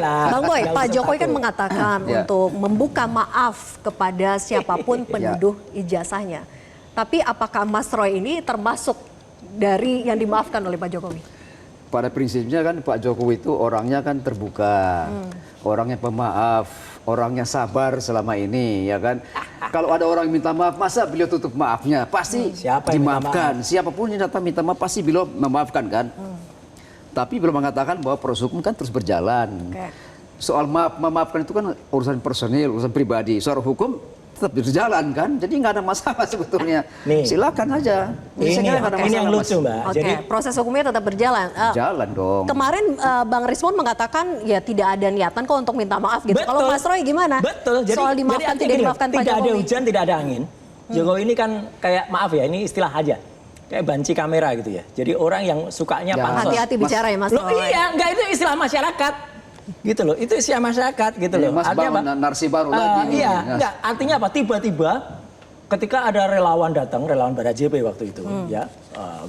lah. Bang Boy, Nggak Pak usah Jokowi kan takut. mengatakan untuk membuka maaf kepada siapapun penuduh ijazahnya. Tapi apakah Mas Roy ini termasuk dari yang dimaafkan oleh Pak Jokowi? Pada prinsipnya kan Pak Jokowi itu orangnya kan terbuka, orangnya pemaaf, orangnya sabar selama ini, ya kan. Kalau ada orang minta maaf, masa beliau tutup maafnya? Pasti Siapa yang minta dimaafkan. Siapapun yang datang minta maaf pasti beliau memaafkan kan. Tapi beliau mengatakan bahwa proses hukum kan terus berjalan. Soal memaafkan itu kan urusan personil, urusan pribadi. Soal hukum tetap berjalan kan, jadi nggak ada masalah sebetulnya. Nih. Silakan aja. Ini yang lucu, Mbak. Oke, Jadi proses hukumnya tetap berjalan. Jalan dong. Kemarin Bang Rismon mengatakan ya tidak ada niatan kok untuk minta maaf gitu. Kalau Mas Roy gimana? Betul. Jadi, soal dimaafkan tidak dimaafkan Pak tidak Jokowi. ada hujan, tidak ada angin. Jokowi ini kan kayak maaf ya, ini istilah aja. Kayak banci kamera gitu ya. Jadi orang yang sukanya pansos. Hati-hati bicara ya Mas Loh, Roy. iya, enggak itu istilah masyarakat. Gitu loh, itu istilah masyarakat gitu loh. Mas Artinya bangun narasi baru lagi. Iya, Mas. enggak, artinya apa? Tiba-tiba ketika ada relawan datang, relawan Barajp waktu itu, ya,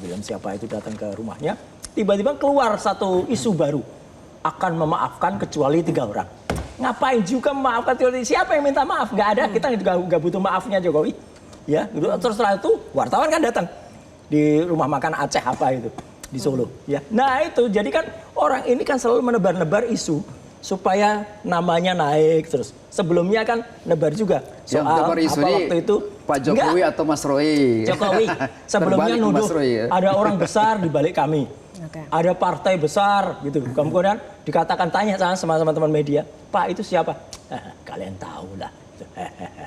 William siapa itu datang ke rumahnya, tiba-tiba keluar satu isu baru, akan memaafkan kecuali 3 orang. Ngapain juga memaafkan kecuali siapa yang minta maaf? Nggak ada, kita juga nggak butuh maafnya Jokowi. Ya, gitu. Terus setelah itu wartawan kan datang di rumah makan Aceh apa itu di Solo. Ya, nah itu jadi kan orang ini kan selalu menebar-nebar isu supaya namanya naik terus. Sebelumnya kan nebar juga soal yang isu apa ini waktu itu Pak Jokowi atau Mas Roy. Jokowi sebelumnya Terbalik nuduh Mas Roy, ya. ada orang besar di balik kami. Ada partai besar gitu. Kemudian dikatakan tanya sama teman-teman media, Pak itu siapa? Kalian tahu lah.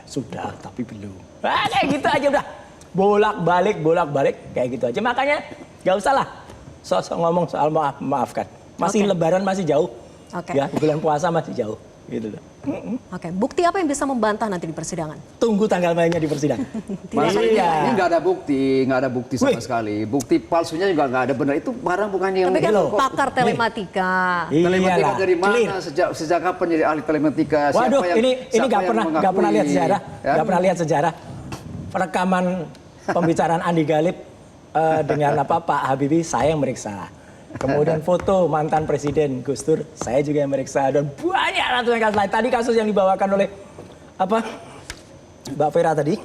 Sudah tapi belum. Kayak gitu aja udah. Bolak-balik kayak gitu aja. Makanya nggak usah lah sosok ngomong soal maafkan. Masih lebaran masih jauh. Ya, bulan puasa masih jauh gitu loh. Oke, bukti apa yang bisa membantah nanti di persidangan? Tunggu tanggal mainnya di persidangan. Mas, Iya. ini nggak ada bukti sama sekali. Bukti palsunya juga nggak ada benar. Itu barang bukan yang. Tapi kan Loh. pakar telematika. Telematika Iyalah, dari mana? clear. Sejak kapan jadi ahli telematika? Waduh, ini siapa nggak yang pernah lihat mengakui? sejarah, Ya? nggak pernah lihat sejarah rekaman pembicaraan Andi Galip dengan Pak Habibie, saya yang meriksa. Kemudian foto mantan Presiden Gus Dur, saya juga yang meriksa, dan banyak ratusan kasus lain. Tadi kasus yang dibawakan oleh Mbak Vera tadi,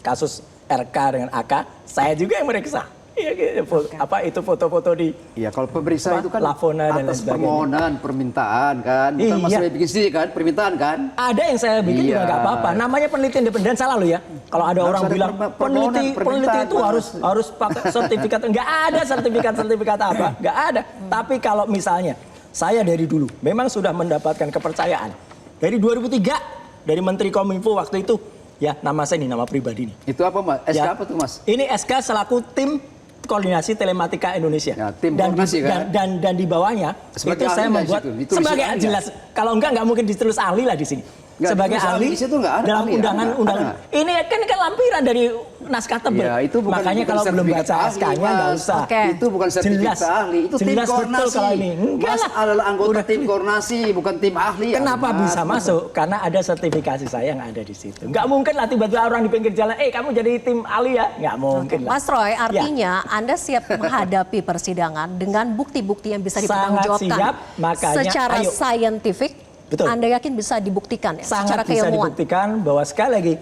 kasus RK dengan AK, saya juga yang meriksa. Iya, gitu. Itu foto-foto di. Iya, kalau pemeriksa itu kan Lavona dan lain atas sebagainya. permohonan, permintaan kan. Bukan Mas Iya. Roy bikin sendiri kan, permintaan kan. Ada yang saya bikin juga Iya. nggak apa-apa. Namanya peneliti independen, salah lo ya. Kalau ada orang ada bilang peneliti permintaan, itu Mas. harus pakai sertifikat, nggak ada sertifikat apa, nggak ada. Tapi kalau misalnya saya dari dulu memang sudah mendapatkan kepercayaan dari 2003 dari Menteri Kominfo waktu itu, ya nama saya ini nama pribadi nih. Itu apa Mas? SK Ya. apa tuh Mas? Ini SK selaku tim koordinasi telematika Indonesia. Ya, tim dan koordinasi, kan? dan di bawahnya Sebagai itu saya ahli membuat di situ, ditulis sebagai ahli jelas. Kalau enggak mungkin ditulis ahli lah di sini. Nggak, Sebagai ditulis ahli ahli di situ nggak ada dalam ahli, undangan. ada. Ini kan lampiran dari naskah tebal. Ya, itu bukan- Makanya bukan kalau belum sertifikat baca ahli, SK-nya nggak Mas. usah. Oke. Itu bukan sertifikat Jelas. ahli, itu tim Jelas betul koordinasi. kalau ini. Enggak Mas lah. adalah anggota Udah. tim koordinasi, bukan tim ahli. Kenapa Mas. bisa masuk? Karena ada sertifikasi saya yang ada di situ. Nggak mungkin lah tiba-tiba orang di pinggir jalan, kamu jadi tim ahli ya? Nggak mungkin lah. Mas Roy, artinya Anda siap menghadapi persidangan dengan bukti-bukti yang bisa Sangat dipertanggungjawabkan siap, makanya secara ayo. saintifik. Betul. Anda yakin bisa dibuktikan ya, secara Sangat bisa keilmuan? dibuktikan bahwa sekali lagi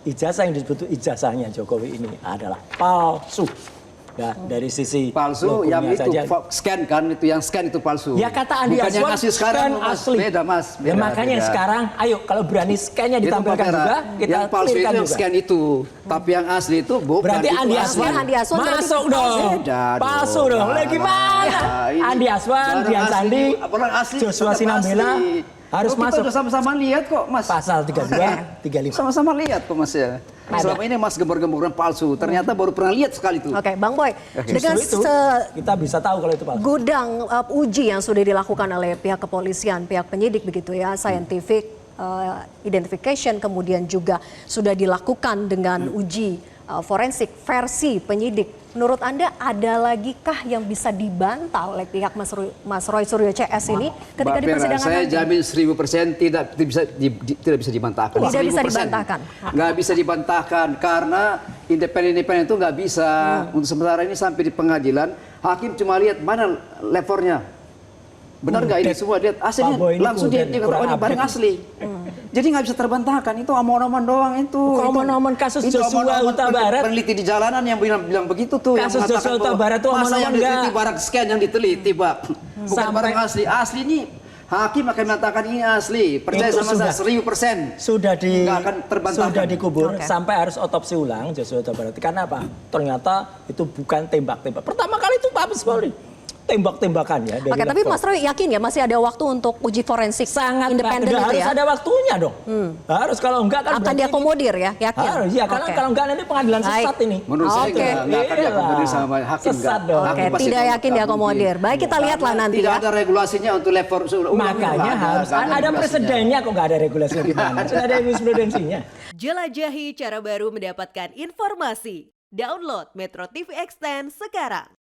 ijazah yang disebut ijazahnya Jokowi ini adalah palsu. Ya, dari sisi Palsu yang hukumnya itu saja. scan kan, itu yang scan itu palsu. Ya kata Andi Bukan yang Aswan, asli sekarang scan Mas. asli. Beda Mas. Ya makanya beda. sekarang, ayo kalau berani scan-nya Itu ditampilkan Pak Vera, juga, kita yang palsu itu clear-kan yang juga. scan itu, tapi yang asli itu bukan. Berarti itu Andi asli. Aswan, Andi Aswan berarti masuk palsu. dong. Beda Palsu dong. dong. Lagi mana? Nah, ini Andi Aswan, barang Dian asli, Sandi, barang asli, Joshua tetap Sinambela asli. harus Kita masuk. udah sama-sama lihat kok Mas. Pasal 32, 35. Sama-sama lihat kok Mas ya. Ada. Selama ini Mas gembor-gemboran palsu, ternyata baru pernah lihat sekali tuh. Oke, Bang Boy, dengan Justru itu kita bisa tahu kalau itu palsu. segudang uji yang sudah dilakukan oleh pihak kepolisian, pihak penyidik begitu ya, scientific identification, kemudian juga sudah dilakukan dengan uji forensik versi penyidik. Menurut Anda ada lagi kah yang bisa dibantah oleh pihak Mas Roy Suryo CS ini ketika Mbak di Vera, persidangan saya nanti? jamin 1000% tidak bisa dibantahkan. Tidak bisa 1000%. dibantahkan. Nggak bisa dibantahkan karena independen itu nggak bisa. Untuk sementara ini sampai di pengadilan, hakim cuma lihat mana levelnya. Benar nggak ini semua dia aslinya Pak Boy ini langsung dia kurang kata oh ini barang update. asli. Jadi nggak bisa terbantahkan itu omong-omong doang itu. Omong-omong kasus Itu Joshua omong-omong Huta Barat. Peneliti di jalanan yang bilang begitu tuh. Kasus yang mengatakan Joshua Huta bahwa Barat tuh masa omong-omong yang diteliti nggak. barang sekian yang diteliti, Pak. Bukan Sampai- barang asli. Asli ini hakim akan mengatakan ini asli. Percaya Itu sama saya sudah. 1000%. Nggak akan terbantahkan. sudah dikubur Oke. sampai harus otopsi ulang Joshua Huta Barat. Karena apa? Ternyata itu bukan tembak-tembak. Pertama kali itu Mabes Polri tembak-tembakan ya. dari Oke, tapi laptop. Mas Roy yakin ya masih ada waktu untuk uji forensik sangat independen itu harus ya? ada waktunya dong. Harus kalau enggak kan Akan berarti diakomodir ya, yakin? Harus ya karena Oke. kalau enggak nanti pengadilan Baik. sesat ini. Menurut saya Oke. nggak akan diakomodir sama hakim. Sesat nggak. dong. Hakim Oke, pasti tidak nggak yakin mungkin. diakomodir. Baik, kita lihatlah nanti Tidak ya. ada regulasinya untuk level Makanya harus ada presidennya kok nggak ada regulasinya gimana? Sudah ada jurisprudensinya. Jelajahi cara baru mendapatkan informasi. Download Metro TV Extend sekarang.